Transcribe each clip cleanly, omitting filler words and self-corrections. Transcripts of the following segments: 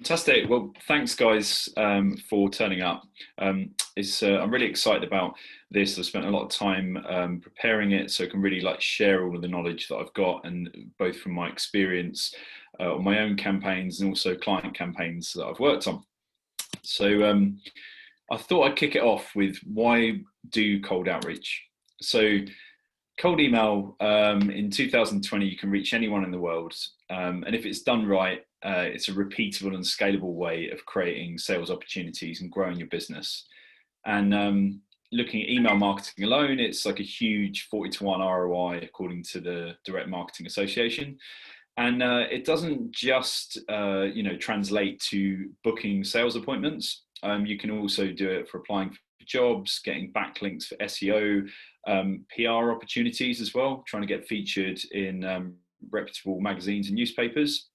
Fantastic. Well, thanks guys for turning up. I'm really excited about this. I've spent a lot of time preparing it, so I can really share all of the knowledge that I've got, and both from my experience on my own campaigns and also client campaigns that I've worked on. So I thought I'd kick it off with why do cold outreach? So cold email in 2020, you can reach anyone in the world, and if it's done right, it's a repeatable and scalable way of creating sales opportunities and growing your business. And looking at email marketing alone, it's like a huge 40-to-1 ROI according to the Direct Marketing Association. And it doesn't just translate to booking sales appointments. You can also do it for applying for jobs, getting backlinks for SEO, PR opportunities as well, trying to get featured in reputable magazines and newspapers.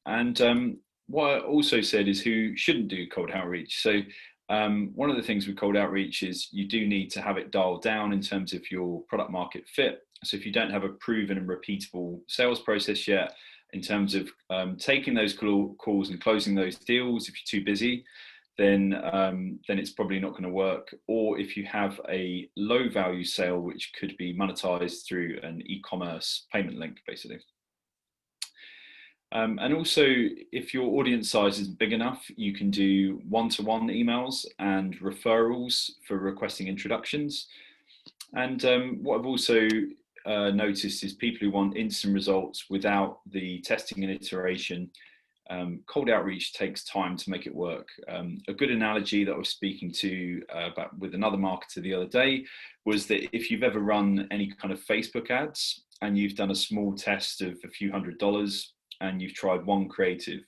And what I also said is who shouldn't do cold outreach. So one of the things with cold outreach is you do need to have it dialed down in terms of your product market fit. So if you don't have a proven and repeatable sales process yet, in terms of taking those calls and closing those deals, if you're too busy, then it's probably not going to work. Or if you have a low value sale, which could be monetized through an e-commerce payment link, basically. And also, if your audience size isn't big enough, you can do one-to-one emails and referrals for requesting introductions. And what I've also noticed is people who want instant results without the testing and iteration. Cold outreach takes time to make it work. A good analogy that I was speaking to with another marketer the other day was that if you've ever run any kind of Facebook ads and you've done a small test of a few $100s and you've tried one creative,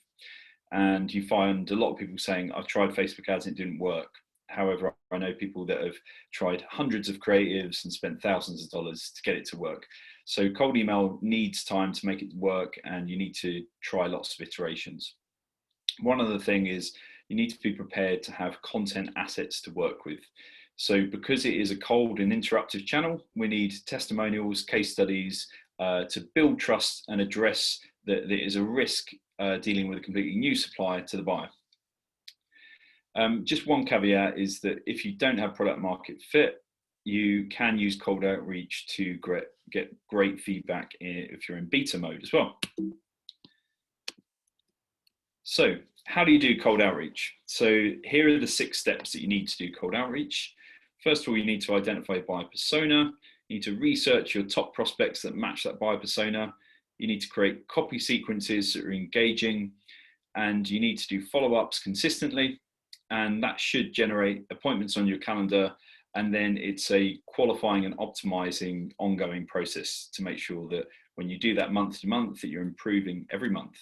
and you find a lot of people saying, I've tried Facebook ads and it didn't work. However, I know people that have tried hundreds of creatives and spent thousands of dollars to get it to work. So cold email needs time to make it work, and you need to try lots of iterations. One other thing is you need to be prepared to have content assets to work with. So because it is a cold and interruptive channel, we need testimonials, case studies to build trust and address that there is a risk dealing with a completely new supplier to the buyer. Just one caveat is that if you don't have product market fit, you can use cold outreach to get great feedback if you're in beta mode as well. So how do you do cold outreach? So here are the 6 steps that you need to do cold outreach. First of all, you need to identify a buyer persona. You need to research your top prospects that match that buyer persona. You need to create copy sequences that are engaging, and you need to do follow-ups consistently, and that should generate appointments on your calendar. And then it's a qualifying and optimizing ongoing process to make sure that when you do that month to month, that you're improving every month.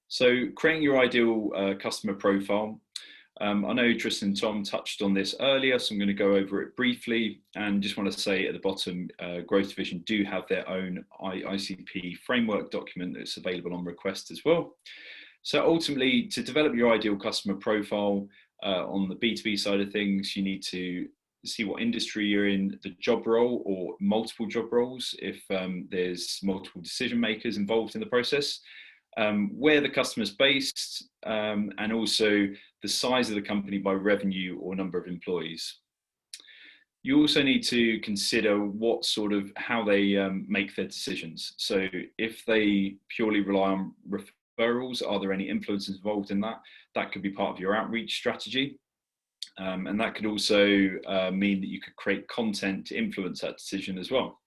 So creating your ideal customer profile. I know Tristan and Tom touched on this earlier, so I'm going to go over it briefly, and just want to say at the bottom, Growth Division do have their own ICP framework document that's available on request as well. So ultimately, to develop your ideal customer profile on the B2B side of things, you need to see what industry you're in, the job role or multiple job roles, if there's multiple decision makers involved in the process, where the customer's based, and also the size of the company by revenue or number of employees. You also need to consider how they make their decisions. So if they purely rely on referrals, are there any influencers involved in that? That could be part of your outreach strategy. And that could also mean that you could create content to influence that decision as well.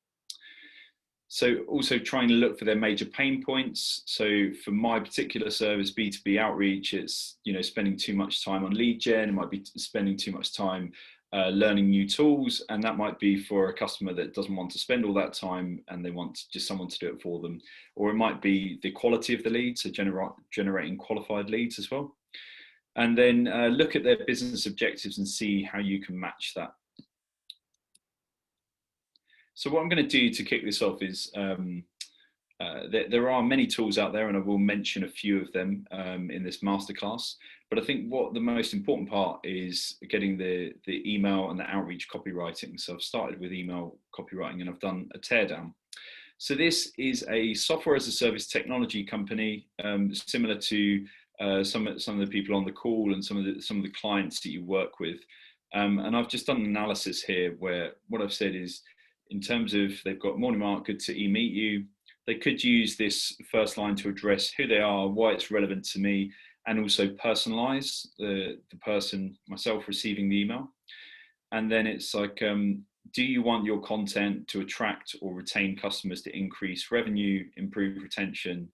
So also trying to look for their major pain points. So for my particular service, B2B outreach, it's spending too much time on lead gen. It might be spending too much time learning new tools, and that might be for a customer that doesn't want to spend all that time and they want just someone to do it for them. Or it might be the quality of the leads, so generating qualified leads as well. And then look at their business objectives and see how you can match that. So what I'm going to do to kick this off is there are many tools out there, and I will mention a few of them in this masterclass. But I think what the most important part is getting the email and the outreach copywriting. So I've started with email copywriting and I've done a teardown. So this is a software as a service technology company, similar to some of the people on the call and some of the clients that you work with. And I've just done an analysis here where what I've said is, in terms of they've got morning Mark, good to meet you. They could use this first line to address who they are, why it's relevant to me, and also personalize the person, myself, receiving the email. And then it's like, do you want your content to attract or retain customers to increase revenue, improve retention?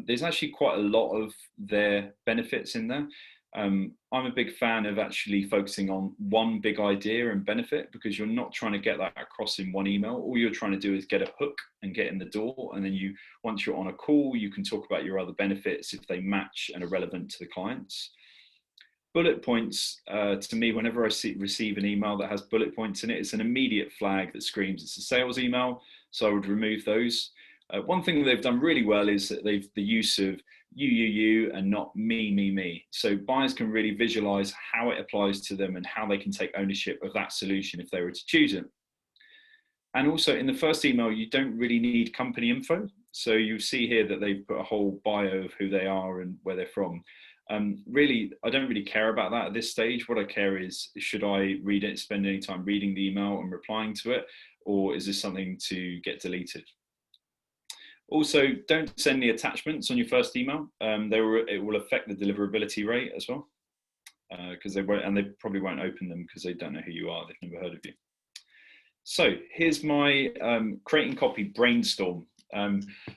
There's actually quite a lot of their benefits in there. I'm a big fan of actually focusing on one big idea and benefit, because you're not trying to get that across in one email. All you're trying to do is get a hook and get in the door. And then once you're on a call, you can talk about your other benefits if they match and are relevant to the clients. Bullet points, to me, whenever I receive an email that has bullet points in it, it's an immediate flag that screams it's a sales email. So I would remove those. One thing that they've done really well is that the use of you, and not me. So buyers can really visualize how it applies to them and how they can take ownership of that solution if they were to choose it. And also in the first email, you don't really need company info. So you see here that they've put a whole bio of who they are and where they're from. Really, I don't really care about that at this stage. What I care is, should I read it, spend any time reading the email and replying to it, or is this something to get deleted? Also, don't send the attachments on your first email. It will affect the deliverability rate as well, because they probably won't open them because they don't know who you are. They've never heard of you. So here's my creating copy brainstorm.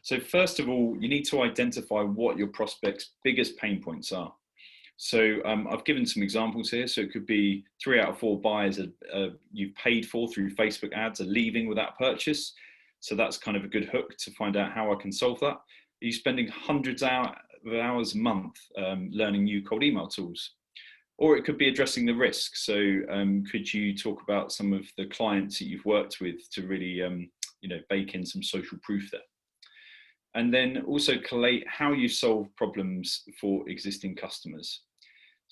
So first of all, you need to identify what your prospects' biggest pain points are. So I've given some examples here. So it could be 3 out of 4 buyers you've paid for through Facebook ads are leaving without purchase. So that's kind of a good hook to find out how I can solve that. Are you spending hundreds of hours a month learning new cold email tools? Or it could be addressing the risk. So could you talk about some of the clients that you've worked with to really bake in some social proof there? And then also collate how you solve problems for existing customers.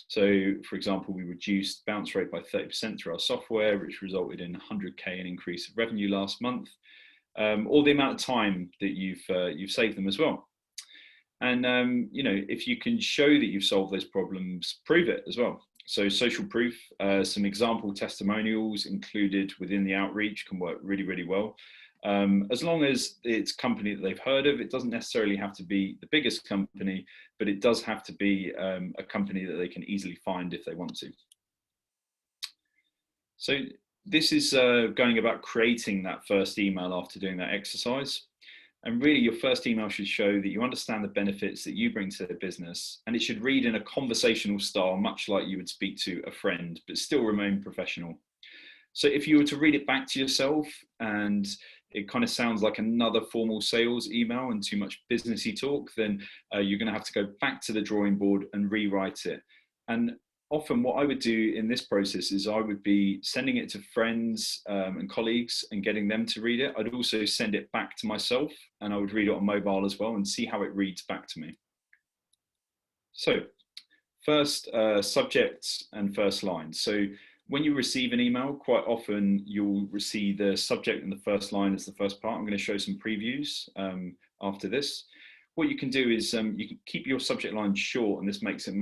So for example, we reduced bounce rate by 30% through our software, which resulted in 100K in increase of revenue last month. Or the amount of time that you've saved them as well. And if you can show that you've solved those problems, prove it as well. So social proof, some example testimonials included within the outreach can work really, really well. As long as it's a company that they've heard of. It doesn't necessarily have to be the biggest company, but it does have to be a company that they can easily find if they want to. So this is going about creating that first email after doing that exercise. And really your first email should show that you understand the benefits that you bring to the business, and it should read in a conversational style, much like you would speak to a friend, but still remain professional. So if you were to read it back to yourself and it kind of sounds like another formal sales email and too much businessy talk, then you're going to have to go back to the drawing board and rewrite it. And often what I would do in this process is I would be sending it to friends and colleagues and getting them to read it. I'd also send it back to myself, and I would read it on mobile as well and see how it reads back to me. So first, subject and first line. So when you receive an email, quite often you'll receive the subject and the first line as the first part. I'm going to show some previews after this. What you can do is you can keep your subject line short, and this makes it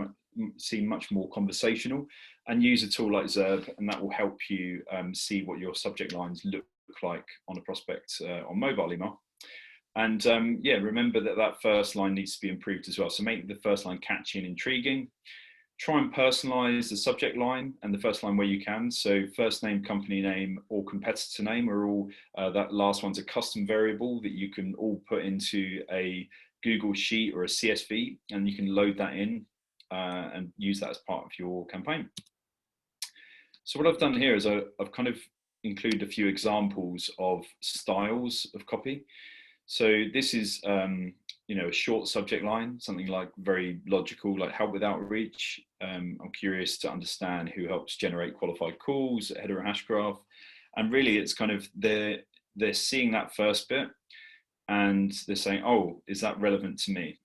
seem much more conversational, and use a tool like Zerb, and that will help you see what your subject lines look like on a prospect on mobile email. And yeah, remember that first line needs to be improved as well. So make the first line catchy and intriguing. Try and personalize the subject line and the first line where you can. So first name, company name, or competitor name are all, that last one's a custom variable that you can all put into a Google Sheet or a CSV, and you can load that in and use that as part of your campaign. So what I've done here is I've kind of included a few examples of styles of copy. So this is a short subject line, something like very logical, like help with outreach. I'm curious to understand who helps generate qualified calls, header and hash graph. And really it's kind of, they're seeing that first bit and they're saying, oh, is that relevant to me?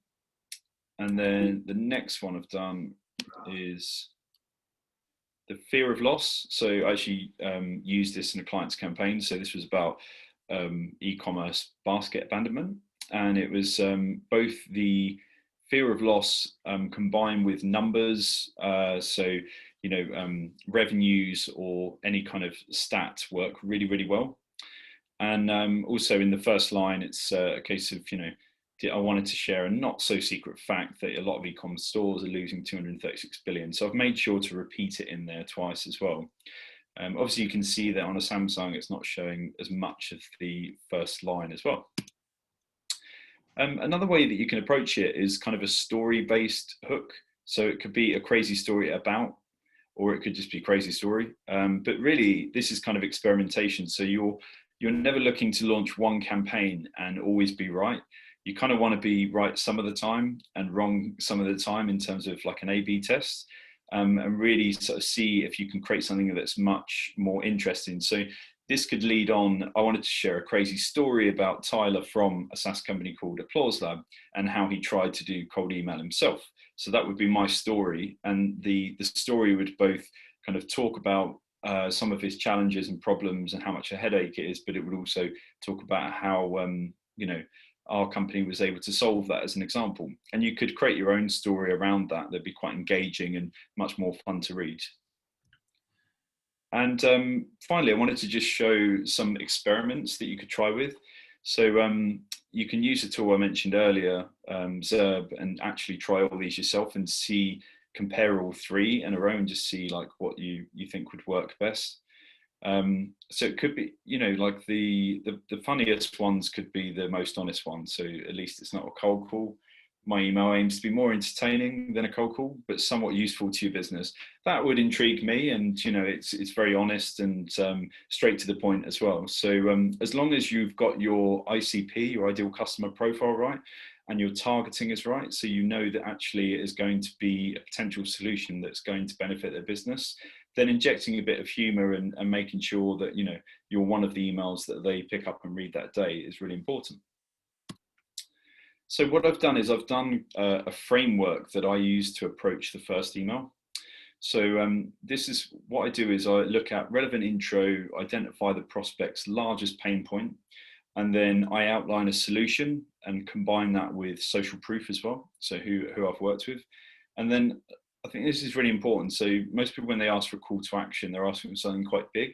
And then the next one I've done is the fear of loss. So I actually used this in a client's campaign. So this was about e-commerce basket abandonment, and it was both the fear of loss combined with numbers. So revenues or any kind of stats work really, really well. And also in the first line, it's a case of, I wanted to share a not so secret fact that a lot of e-commerce stores are losing 236 billion. So I've made sure to repeat it in there twice as well. Obviously, you can see that on a Samsung, it's not showing as much of the first line as well. Another way that you can approach it is kind of a story-based hook. So it could be a crazy story about, or it could just be a crazy story. But really, this is kind of experimentation. So you're never looking to launch one campaign and always be right. You kind of want to be right some of the time and wrong some of the time in terms of like an A/B test, and really sort of see if you can create something that's much more interesting. So this could lead on, I wanted to share a crazy story about Tyler from a SaaS company called Applause Lab and how he tried to do cold email himself. So that would be my story. And the story would both kind of talk about some of his challenges and problems and how much a headache it is, but it would also talk about how, our company was able to solve that as an example. And you could create your own story around that. That'd be quite engaging and much more fun to read. And finally, I wanted to just show some experiments that you could try with. So you can use the tool I mentioned earlier, Zerb, and actually try all these yourself and compare all three in a row and just see like what you think would work best. So it could be, like the funniest ones could be the most honest ones. So at least it's not a cold call. My email aims to be more entertaining than a cold call, but somewhat useful to your business. That would intrigue me, and it's very honest and straight to the point as well. So as long as you've got your ICP, your ideal customer profile, right, and your targeting is right, so that actually it is going to be a potential solution that's going to benefit their business, then injecting a bit of humor and making sure that you're one of the emails that they pick up and read that day is really important. So what I've done is I've done a framework that I use to approach the first email. So this is what I do is I look at relevant intro, identify the prospect's largest pain point, and then I outline a solution and combine that with social proof as well. So who I've worked with. And then I think this is really important. So most people, when they ask for a call to action, they're asking for something quite big.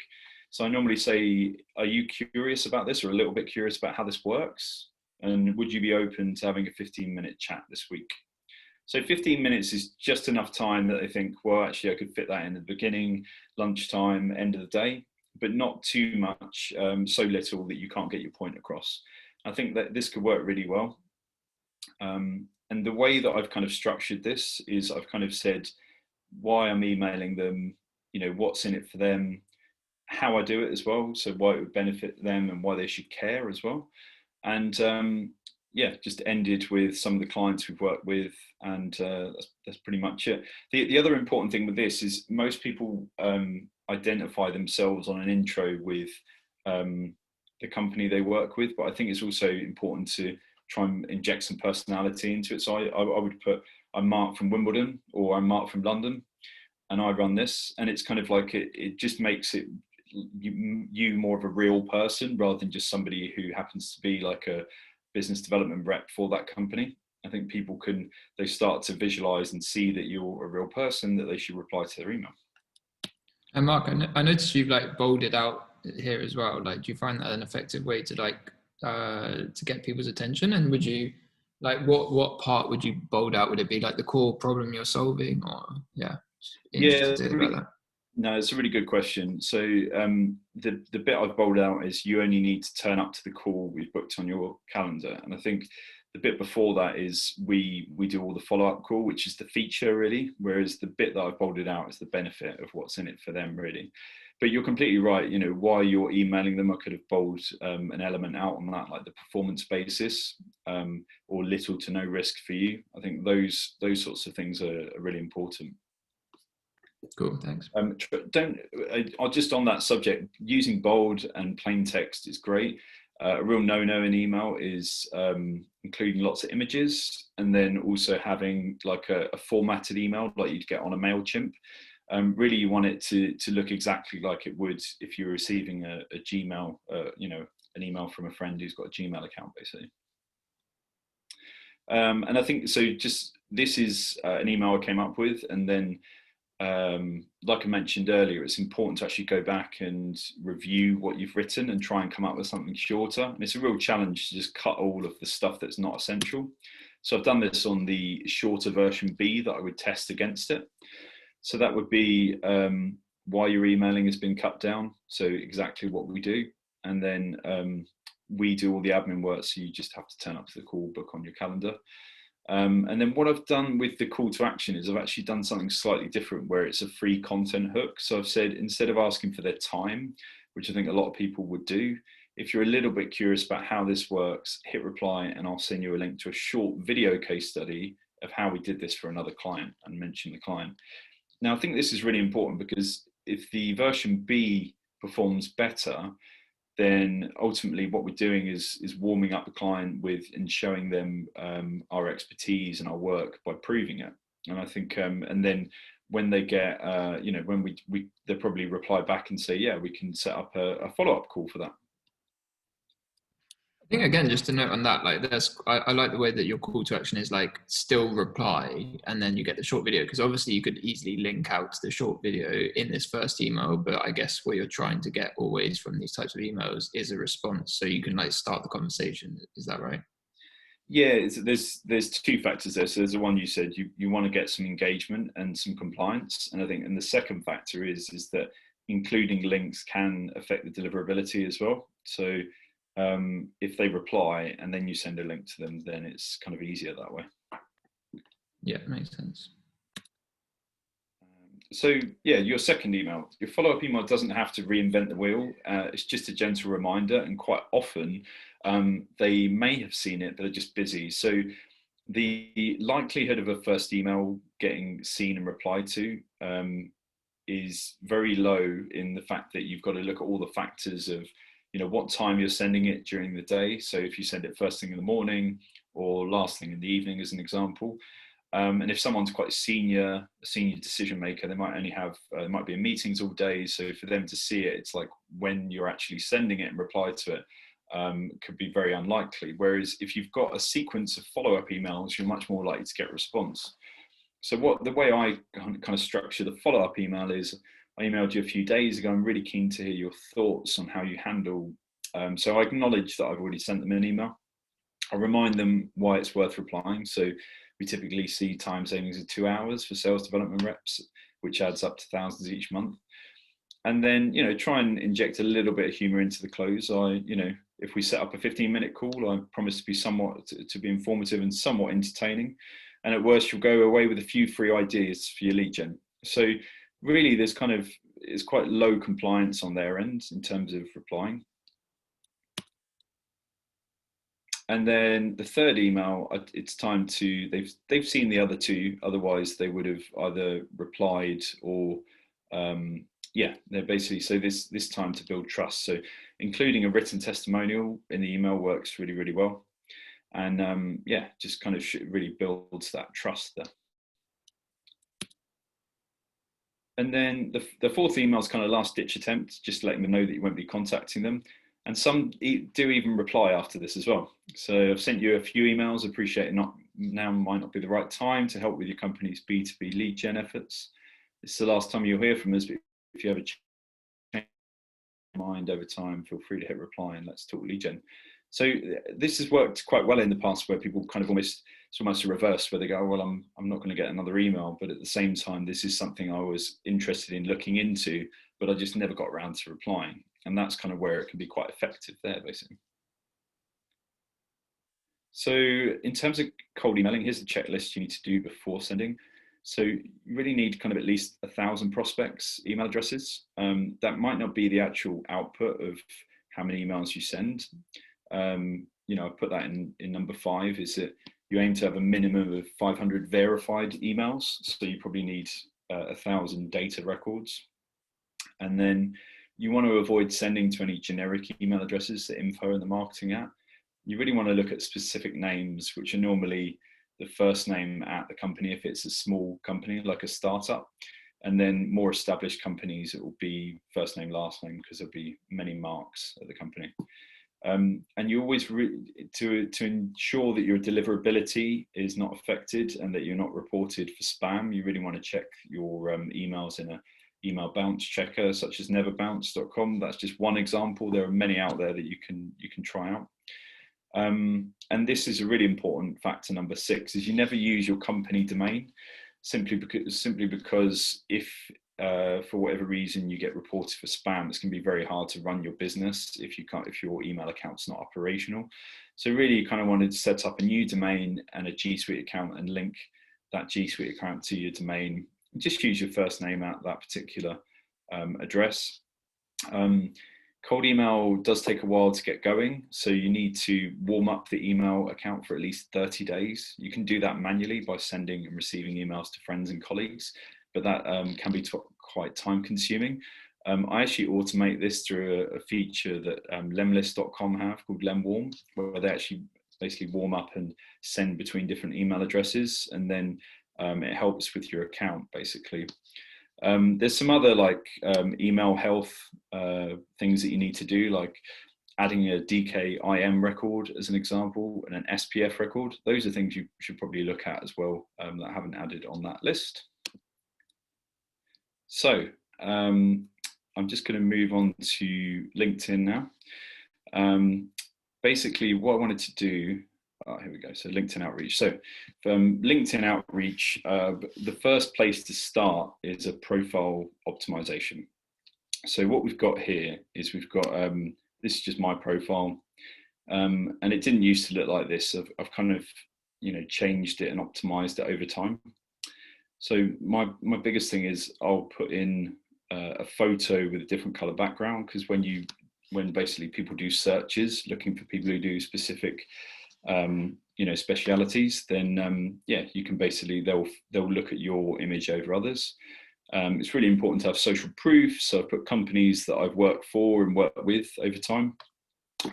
So I normally say, are you curious about this or a little bit curious about how this works? And would you be open to having a 15-minute chat this week? So 15 minutes is just enough time that they think, well, actually I could fit that in the beginning, lunchtime, end of the day, but not too much, so little that you can't get your point across. I think that this could work really well. And the way that I've kind of structured this is I've kind of said why I'm emailing them, what's in it for them, how I do it as well. So why it would benefit them and why they should care as well. And just ended with some of the clients we've worked with, and that's pretty much it. The other important thing with this is most people identify themselves on an intro with the company they work with, but I think it's also important to try and inject some personality into it. So I would put, I'm Mark from Wimbledon, or I'm Mark from London, and I run this, and it's kind of like it just makes it you more of a real person rather than just somebody who happens to be like a business development rep for that company. I think people they start to visualize and see that you're a real person, that they should reply to their email. And Mark, I noticed you've like bolded out here as well. Like, do you find that an effective way to to get people's attention? And would you what part would you bold out? Would it be like the core problem you're solving, or interested about that? No, it's a really good question. So the bit I've bolded out is you only need to turn up to the call we've booked on your calendar. And I think the bit before that is we do all the follow-up call, which is the feature really, whereas the bit that I've bolded out is the benefit of what's in it for them really. But you're completely right, why you're emailing them, I could have bolded an element out on that, like the performance basis, or little to no risk for you. I think those sorts of things are really important. Cool, thanks. Just on that subject, using bold and plain text is great. A real no-no in email is including lots of images, and then also having like a formatted email like you'd get on a MailChimp. Really, you want it to look exactly like it would if you're receiving a Gmail, a an email from a friend who's got a Gmail account, basically. And I think, so just, this is an email I came up with, and then like I mentioned earlier, it's important to actually go back and review what you've written and try and come up with something shorter. And it's a real challenge to just cut all of the stuff that's not essential. So I've done this on the shorter version B that I would test against it. So that would be why your emailing has been cut down. So exactly what we do. And then we do all the admin work. So you just have to turn up to the call, book on your calendar. And then what I've done with the call to action is I've actually done something slightly different, where it's a free content hook. So I've said, instead of asking for their time, which I think a lot of people would do, if you're a little bit curious about how this works, hit reply and I'll send you a link to a short video case study of how we did this for another client, and mention the client. Now, I think this is really important, because if the version B performs better, then ultimately what we're doing is warming up the client with and showing them our expertise and our work by proving it. And I think, and then when they get, you know, when they'll probably reply back and say, yeah, we can set up a follow-up call for that. I think, again, just to note on that, like, I like the way that your call to action is like still reply and then you get the short video, because obviously you could easily link out to the short video in this first email, but I guess what you're trying to get always from these types of emails is a response, so you can like start the conversation. Is that right? Yeah, there's two factors there. So there's the one you said, you want to get some engagement and some compliance, and I think, and the second factor is that including links can affect the deliverability as well. So if they reply and then you send a link to them, then it's kind of easier that way. Yeah, makes sense. So yeah, your second email, your follow-up email doesn't have to reinvent the wheel. It's just a gentle reminder, and quite often they may have seen it but are just busy. So the likelihood of a first email getting seen and replied to is very low, in the fact that you've got to look at all the factors of, you know, what time you're sending it during the day. So if you send it first thing in the morning or last thing in the evening, as an example. And if someone's quite a senior decision maker, they might only have, might be in meetings all day. So for them to see it, it's like when you're actually sending it and reply to it, could be very unlikely. Whereas if you've got a sequence of follow-up emails, you're much more likely to get a response. So the way I kind of structure the follow-up email is, I emailed you a few days ago, I'm really keen to hear your thoughts on how you handle. So I acknowledge that I've already sent them an email. I remind them why it's worth replying. So we typically see time savings of 2 hours for sales development reps, which adds up to thousands each month. And then, you know, try and inject a little bit of humor into the close. You know, if we set up a 15-minute call, I promise to be to be informative and somewhat entertaining. And at worst, you'll go away with a few free ideas for your lead gen. So really, there's kind of, it's quite low compliance on their end in terms of replying. And then the third email, it's time to, they've seen the other two, otherwise they would have either replied or, yeah, they're basically, so this time to build trust. So including a written testimonial in the email works really, really well. And yeah, just kind of really builds that trust there. And then the fourth email is kind of last ditch attempt, just letting them know that you won't be contacting them. And some do even reply after this as well. So I've sent you a few emails, appreciate it now might not be the right time to help with your company's B2B lead gen efforts. It's the last time you'll hear from us, but if you have a change of mind over time, feel free to hit reply and let's talk lead gen. So this has worked quite well in the past, where people kind of it's almost a reverse, where they go, oh, well, I'm not going to get another email, but at the same time, this is something I was interested in looking into, but I just never got around to replying. And that's kind of where it can be quite effective there, basically. So in terms of cold emailing, here's the checklist you need to do before sending. So you really need kind of at least 1,000 prospects' email addresses. That might not be the actual output of how many emails you send. You know, I put that in number 5, is that you aim to have a minimum of 500 verified emails. So you probably need 1,000 data records. And then you want to avoid sending to any generic email addresses, the info and the marketing at. You really want to look at specific names, which are normally the first name at the company if it's a small company like a startup. And then more established companies, it will be first name, last name, because there'll be many marks at the company. And you always to ensure that your deliverability is not affected and that you're not reported for spam, you really want to check your emails in a email bounce checker such as neverbounce.com. That's just one example. There are many out there that you can try out. And this is a really important factor, number 6, is you never use your company domain, simply because if for whatever reason you get reported for spam, it's going to be very hard to run your business if your email account's not operational. So really, you kind of wanted to set up a new domain and a G Suite account and link that G Suite account to your domain. Just use your first name at that particular address. Cold email does take a while to get going, so you need to warm up the email account for at least 30 days. You can do that manually by sending and receiving emails to friends and colleagues, but that can be quite time consuming. I actually automate this through a feature that lemlist.com have called lemwarm, where they actually basically warm up and send between different email addresses, and then it helps with your account basically. There's some other email health things that you need to do, like adding a DKIM record as an example and an SPF record. Those are things you should probably look at as well that I haven't added on that list. So I'm just going to move on to LinkedIn now. Basically, what I wanted to do, here we go. So LinkedIn outreach. So from LinkedIn outreach, the first place to start is a profile optimization. So what we've got here is we've got, this is just my profile. And it didn't used to look like this. I've kind of, changed it and optimized it over time. So my biggest thing is I'll put in a photo with a different color background, because when basically people do searches looking for people who do specific specialities, then you can basically they'll look at your image over others. It's really important to have social proof, so I've put companies that I've worked for and worked with over time,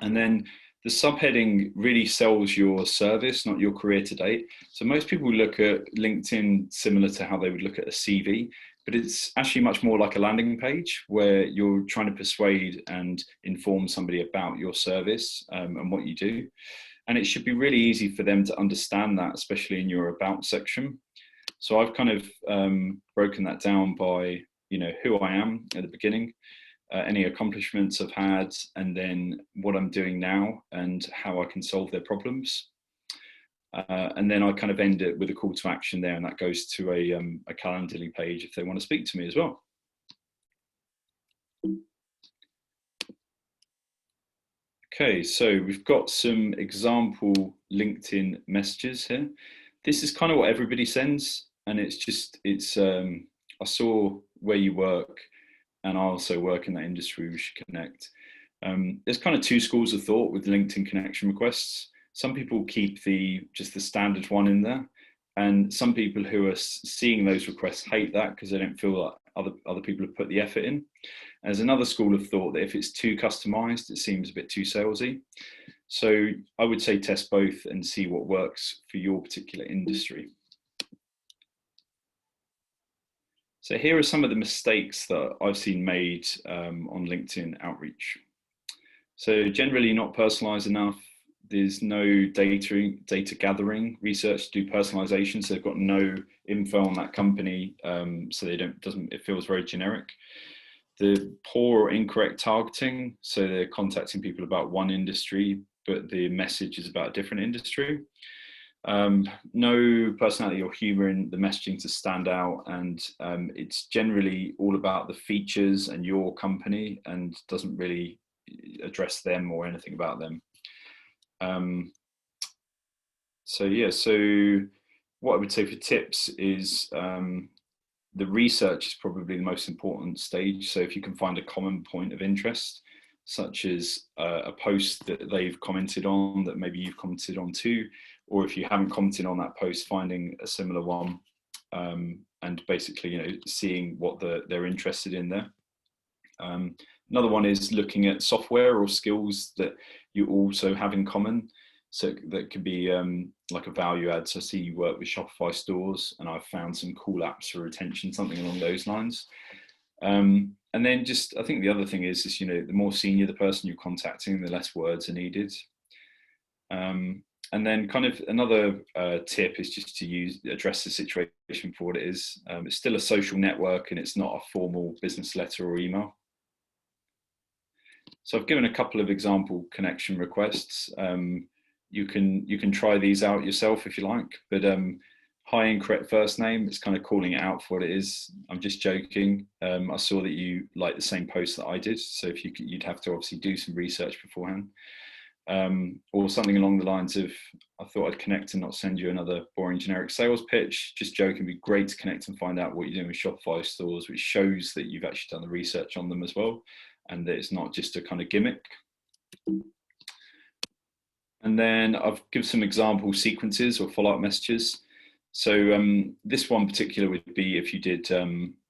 and then the subheading really sells your service, not your career to date. So most people look at LinkedIn similar to how they would look at a CV, but it's actually much more like a landing page where you're trying to persuade and inform somebody about your service and what you do. And it should be really easy for them to understand that, especially in your about section. So I've kind of broken that down by, who I am at the beginning, any accomplishments I've had, and then what I'm doing now and how I can solve their problems. And then I kind of end it with a call to action there, and that goes to a Calendly page if they want to speak to me as well. Okay, so we've got some example LinkedIn messages here. This is kind of what everybody sends, and it's I saw where you work, and I also work in that industry, we should connect. There's kind of two schools of thought with LinkedIn connection requests. Some people keep just the standard one in there, and some people who are seeing those requests hate that because they don't feel like other people have put the effort in. There's another school of thought that if it's too customized, it seems a bit too salesy. So I would say test both and see what works for your particular industry. So here are some of the mistakes that I've seen made on LinkedIn outreach. So generally not personalized enough. There's no data gathering research to do personalization. So they've got no info on that company. So it feels very generic. The poor or incorrect targeting. So they're contacting people about one industry, but the message is about a different industry. No personality or humor in the messaging to stand out, and it's generally all about the features and your company and doesn't really address them or anything about them. So what I would say for tips is the research is probably the most important stage. So if you can find a common point of interest, such as a post that they've commented on that maybe you've commented on too, or if you haven't commented on that post, finding a similar one and basically seeing what they're interested in there. Another one is looking at software or skills that you also have in common. So that could be like a value add. So I see you work with Shopify stores, and I've found some cool apps for retention, something along those lines. And then just, I think the other thing is, you know, the more senior the person you're contacting, the less words are needed. And then kind of another tip is just to address the situation for what it is. It's still a social network and it's not a formal business letter or email. So I've given a couple of example connection requests. You can try these out yourself if you like, but hi, incorrect first name, it's kind of calling it out for what it is. I'm just joking. I saw that you liked the same post that I did, so if you'd have to obviously do some research beforehand. Or something along the lines of, I thought I'd connect and not send you another boring generic sales pitch. Just joking, it'd be great to connect and find out what you're doing with Shopify stores, which shows that you've actually done the research on them as well, and that it's not just a kind of gimmick. And then I've given some example sequences or follow-up messages. So this one particular would be if you did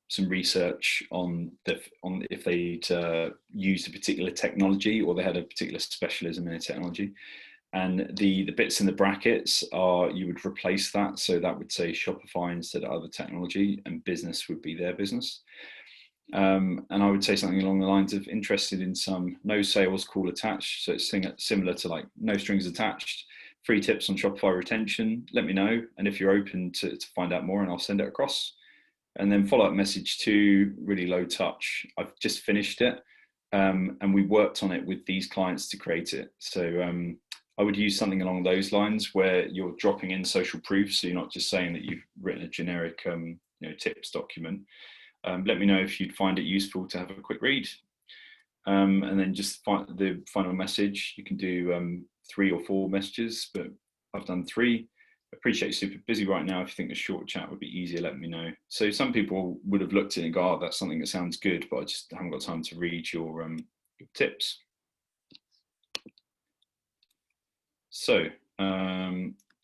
some research on if they'd used a particular technology or they had a particular specialism in a technology. And the bits in the brackets are, you would replace that. So that would say Shopify instead of other technology, and business would be their business. And I would say something along the lines of interested in some no sales call attached. So it's similar to like no strings attached, free tips on Shopify retention, let me know. And if you're open to find out more, and I'll send it across. And then follow-up message 2, really low touch. I've just finished it. And we worked on it with these clients to create it. So I would use something along those lines where you're dropping in social proof. So you're not just saying that you've written a generic tips document. Let me know if you'd find it useful to have a quick read. And then just the final message. You can do 3 or 4 messages, but I've done 3. Appreciate you're super busy right now. If you think a short chat would be easier, let me know. So some people would have looked at it and go, oh, that's something that sounds good, but I just haven't got time to read your tips. So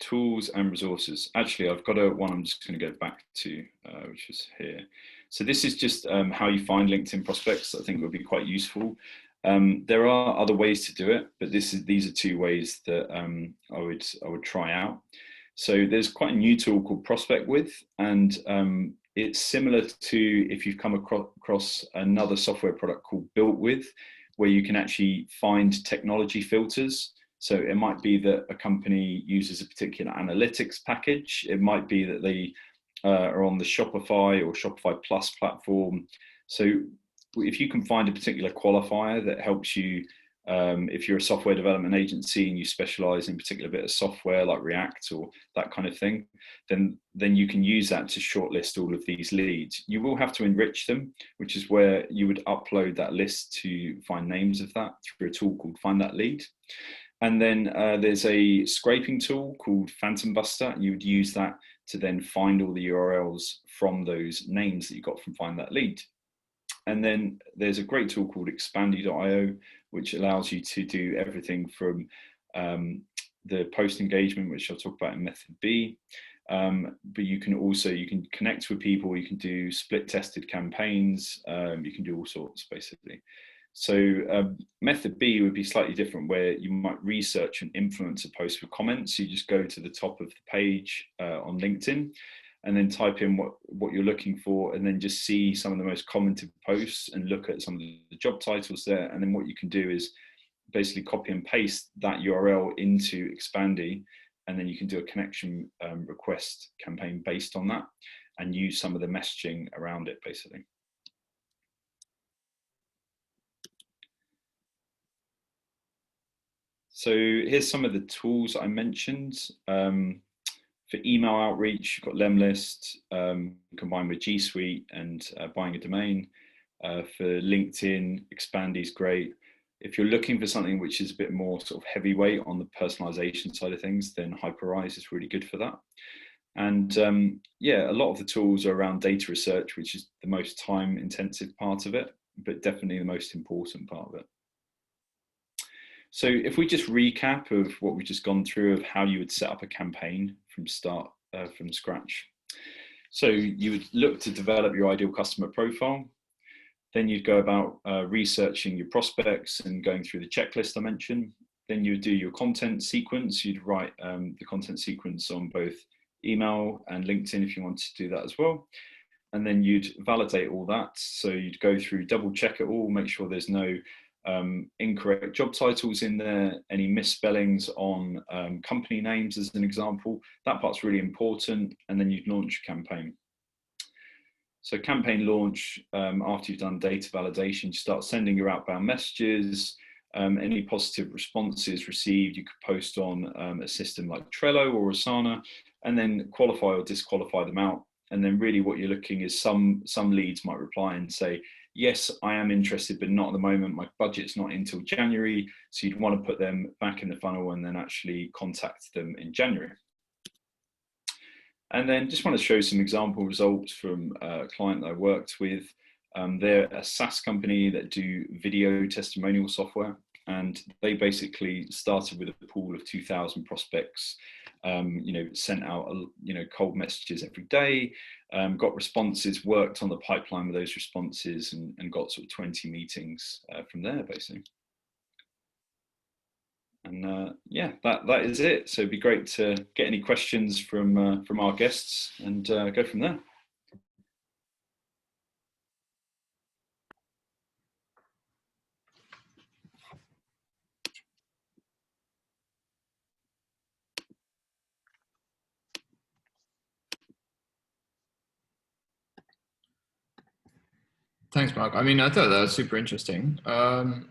tools and resources. Actually, I've got one I'm just going to go back to, which is here. So this is just how you find LinkedIn prospects. I think would be quite useful. There are other ways to do it, but these are 2 ways that I would try out. So there's quite a new tool called Prospect With, and it's similar to if you've come across another software product called Built With, where you can actually find technology filters. So it might be that a company uses a particular analytics package. It might be that they are on the Shopify or Shopify Plus platform. So if you can find a particular qualifier that helps you, if you're a software development agency and you specialize in a particular bit of software like React or that kind of thing, then you can use that to shortlist all of these leads. You will have to enrich them, which is where you would upload that list to find names of that through a tool called Find That Lead. And then there's a scraping tool called Phantom Buster. You would use that to then find all the URLs from those names that you got from Find That Lead. And then there's a great tool called Expandy.io, which allows you to do everything from the post engagement, which I'll talk about in method B. But you can connect with people, you can do split tested campaigns, you can do all sorts basically. So method B would be slightly different, where you might research and influence a post with comments. You just go to the top of the page on LinkedIn and then type in what you're looking for, and then just see some of the most commented posts and look at some of the job titles there. And then what you can do is basically copy and paste that URL into Expandy, and then you can do a connection request campaign based on that and use some of the messaging around it basically. So here's some of the tools I mentioned. For email outreach, you've got Lemlist, combined with G Suite and buying a domain. For LinkedIn, Expandy is great. If you're looking for something which is a bit more sort of heavyweight on the personalization side of things, then Hyperize is really good for that. And yeah, a lot of the tools are around data research, which is the most time intensive part of it, but definitely the most important part of it. So if we just recap of what we've just gone through of how you would set up a campaign from scratch. So you would look to develop your ideal customer profile. Then you'd go about researching your prospects and going through the checklist I mentioned. Then you would do your content sequence. You'd write the content sequence on both email and LinkedIn if you want to do that as well. and then you'd validate all that. So you'd go through, double check it all, make sure there's no incorrect job titles in there, any misspellings on company names as an example. That part's really important. And then you'd launch a campaign. So campaign launch, after you've done data validation, you start sending your outbound messages. Any positive responses received, you could post on a system like Trello or Asana, and then qualify or disqualify them out. And then really what you're looking is some leads might reply and say, yes, I am interested, but not at the moment. My budget's not until January. So you'd want to put them back in the funnel and then actually contact them in January. And then just want to show some example results from a client that I worked with. They're a SaaS company that do video testimonial software, and they basically started with a pool of 2,000 prospects. Sent out cold messages every day, got responses, worked on the pipeline with those responses, and got sort of 20 meetings from there basically. And yeah, that is it. So it'd be great to get any questions from our guests and go from there. Thanks, Mark. I mean, I thought that was super interesting. The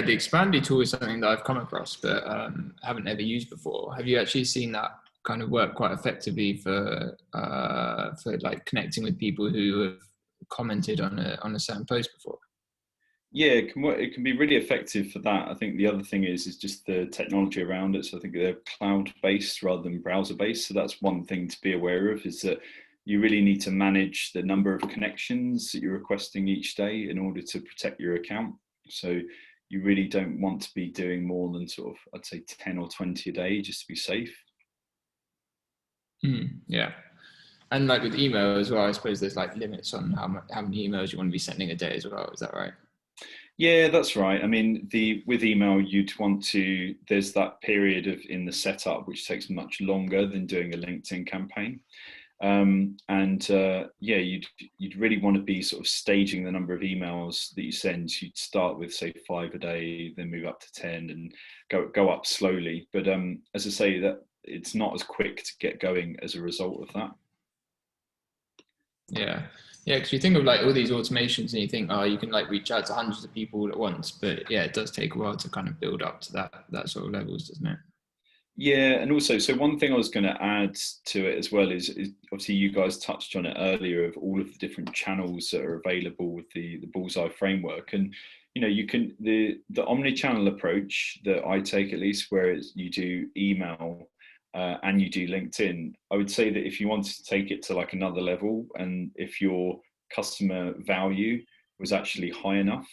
expanded tool is something that I've come across, but haven't ever used before. Have you actually seen that kind of work quite effectively for like connecting with people who have commented on a certain post before? Yeah, it can be really effective for that. I think the other thing is just the technology around it. So I think they're cloud-based rather than browser-based. So that's one thing to be aware of, is that you really need to manage the number of connections that you're requesting each day in order to protect your account. So you really don't want to be doing more than sort of, I'd say 10 or 20 a day, just to be safe. Yeah. And like with email as well, I suppose there's like limits on how many emails you want to be sending a day as well. Is that right? Yeah, that's right. I mean, with email, you'd want to, there's that period in the setup, which takes much longer than doing a LinkedIn campaign. You'd really want to be sort of staging the number of emails that you send. You'd start with say 5 a day, then move up to 10, and go up slowly. But as I say, that it's not as quick to get going as a result of that. Yeah, because you think of like all these automations and you think, oh, you can like reach out to hundreds of people at once, but yeah, it does take a while to kind of build up to that sort of levels, doesn't it? Yeah, and also, so one thing I was going to add to it as well is obviously you guys touched on it earlier, of all of the different channels that are available with the Bullseye framework. And you can, the omni-channel approach that I take, at least, where you do email and you do LinkedIn, I would say that if you wanted to take it to like another level, and if your customer value was actually high enough,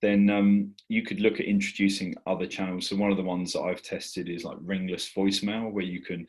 then you could look at introducing other channels. So one of the ones that I've tested is like ringless voicemail, where you can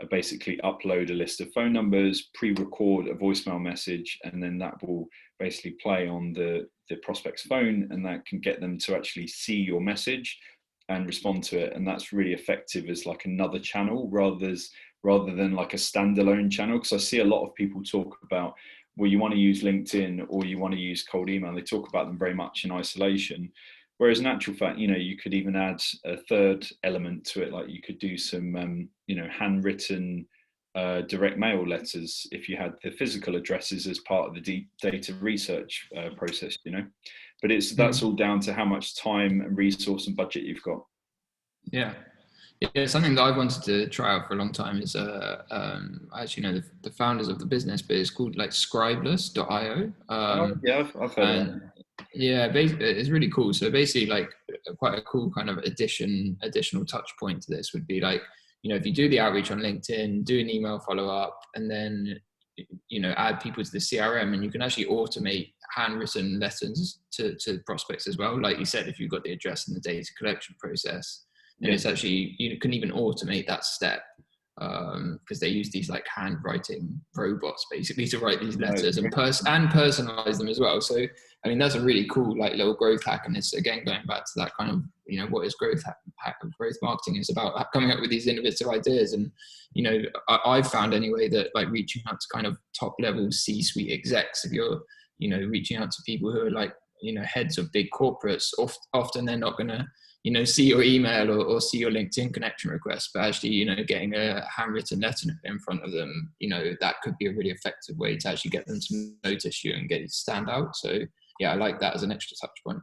basically upload a list of phone numbers, pre-record a voicemail message, and then that will basically play on the prospect's phone, and that can get them to actually see your message and respond to it. And that's really effective as like another channel rather than like a standalone channel. Because I see a lot of people talk about, well, you want to use LinkedIn or you want to use cold email. They talk about them very much in isolation. Whereas in actual fact, you could even add a third element to it. Like you could do some, handwritten direct mail letters if you had the physical addresses as part of the data research process, But that's all down to how much time and resource and budget you've got. Yeah. Yeah, something that I wanted to try out for a long time is I actually know the founders of the business, but it's called like scribeless.io. Yeah, I've heard of that. Yeah, it's really cool. So basically, like quite a cool kind of additional touch point to this would be like, if you do the outreach on LinkedIn, do an email follow up, and then add people to the CRM, and you can actually automate handwritten letters to prospects as well. Like you said, if you've got the address and the data collection process. And it's actually, you can even automate that step. because they use these like handwriting robots basically to write these No, letters and personalize them as well. So I mean, that's a really cool like little growth hack, and it's again going back to that kind of, you know, what is growth hack of growth marketing is about, coming up with these innovative ideas. And you know, I've found anyway that like reaching out to kind of top level C-suite execs, if you're, you know, reaching out to people who are like, you know, heads of big corporates, often they're not going to, you know, see your email or see your LinkedIn connection request, but actually, you know, getting a handwritten letter in front of them, you know, that could be a really effective way to actually get them to notice you and get you to stand out. So yeah, I like that as an extra touch point.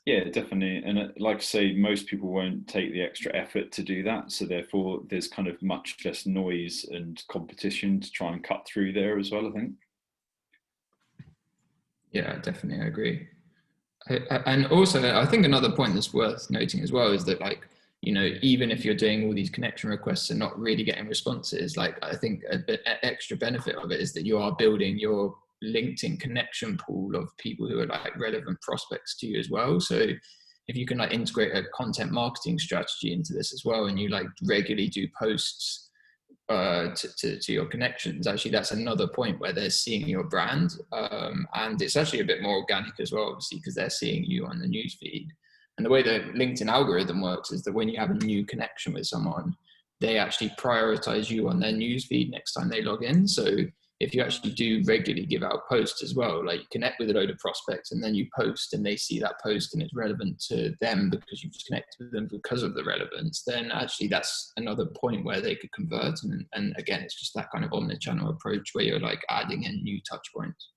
Yeah, definitely. And like I say, most people won't take the extra effort to do that. So therefore, there's kind of much less noise and competition to try and cut through there as well, I think. Yeah, definitely. I agree. And also, I think another point that's worth noting as well is that, like, you know, even if you're doing all these connection requests and not really getting responses, like, I think an extra benefit of it is that you are building your LinkedIn connection pool of people who are like relevant prospects to you as well. So if you can like integrate a content marketing strategy into this as well, and you like regularly do posts to your connections, actually that's another point where they're seeing your brand, and it's actually a bit more organic as well, obviously, because they're seeing you on the newsfeed. And the way the LinkedIn algorithm works is that when you have a new connection with someone, they actually prioritize you on their newsfeed next time they log in. So if you actually do regularly give out posts as well, like you connect with a load of prospects and then you post and they see that post and it's relevant to them because you've just connected with them because of the relevance, then actually that's another point where they could convert. And again, it's just that kind of omnichannel approach where you're like adding in new touch points.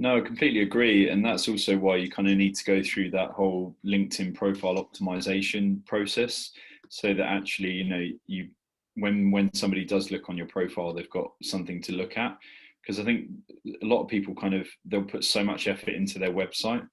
No, I completely agree. And that's also why you kind of need to go through that whole LinkedIn profile optimization process, so that actually, you know, you, when somebody does look on your profile, they've got something to look at. Because I think a lot of people kind of, they'll put so much effort into their website,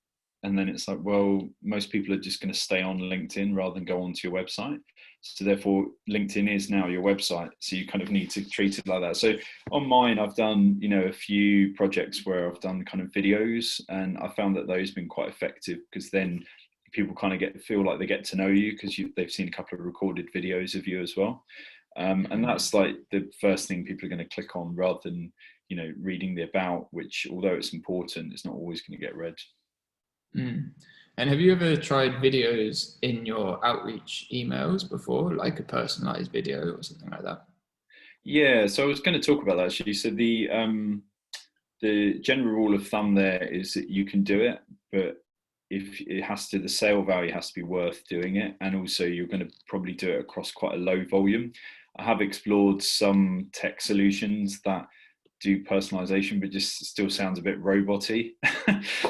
and then it's like, well, most people are just going to stay on LinkedIn rather than go onto your website. So therefore, LinkedIn is now your website. So you kind of need to treat it like that. So on mine, I've done, you know, a few projects where I've done kind of videos, and I found that those have been quite effective, because then people kind of feel like they get to know you because they've seen a couple of recorded videos of you as well. And that's like the first thing people are going to click on, rather than, you know, reading the about, which, although it's important, it's not always going to get read. Mm. And have you ever tried videos in your outreach emails before, like a personalized video or something like that? Yeah, so I was going to talk about that actually. So the general rule of thumb there is that you can do it, but if it has to, the sale value has to be worth doing it, and also you're going to probably do it across quite a low volume. I have explored some tech solutions that do personalization, but just still sounds a bit roboty.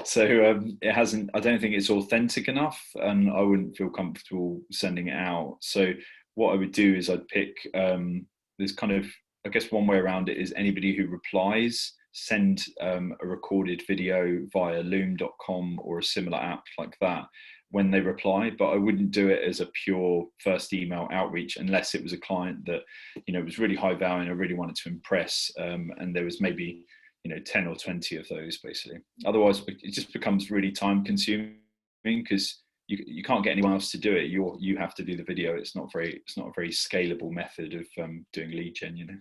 So it hasn't, I don't think it's authentic enough, and I wouldn't feel comfortable sending it out. So what I would do is I'd pick, there's kind of, I guess one way around it is anybody who replies, send a recorded video via loom.com or a similar app like that when they reply. But I wouldn't do it as a pure first email outreach unless it was a client that, you know, was really high value and I really wanted to impress, and there was maybe, you know, 10 or 20 of those basically. Otherwise it just becomes really time consuming, because you can't get anyone else to do it. You have to do the video. It's not a very scalable method of doing lead gen, you know.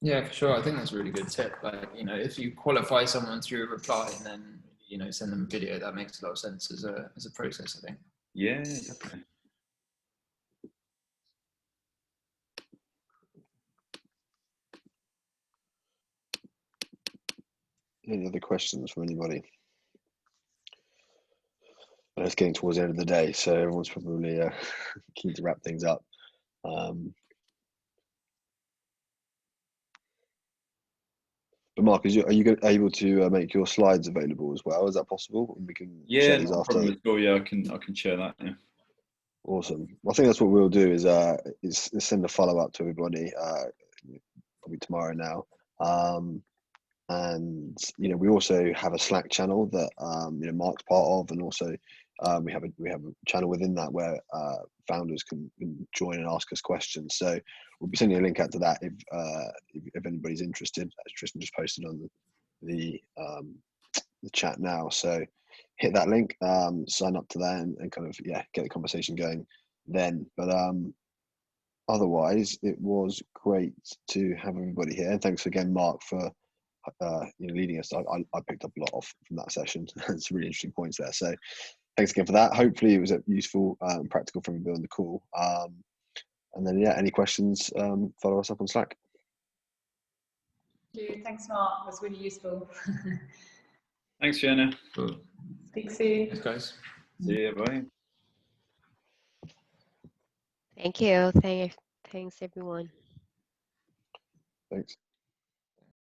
Yeah, for sure. I think that's a really good tip. Like, you know, if you qualify someone through a reply and then, you know, send them a video, that makes a lot of sense as a process, I think. Yeah, definitely. Any other questions from anybody? Well, it's getting towards the end of the day, so everyone's probably keen to wrap things up. But Mark, are you able to make your slides available as well? Is that possible? And we can share these No after. problem at all. Yeah, I can share that. Yeah. Awesome. Well, I think that's what we'll do is send a follow up to everybody probably tomorrow now. And you know, we also have a Slack channel that you know, Mark's part of, and also we have a channel within that where founders can join and ask us questions. So we'll be sending a link out to that if anybody's interested. As Tristan just posted on the chat now, so hit that link, sign up to that, and kind of get the conversation going then. But otherwise, it was great to have everybody here. And thanks again, Mark, for leading us. I picked up a lot off from that session. Some really interesting points there. So thanks again for that. Hopefully it was useful and practical for everybody on the call. And then, yeah, any questions, follow us up on Slack. Thanks, Mark. It was really useful. Thanks, Fiona. Cool. Speak soon. Thanks, guys. See you. Bye. Thank you. Thanks, everyone. Thanks.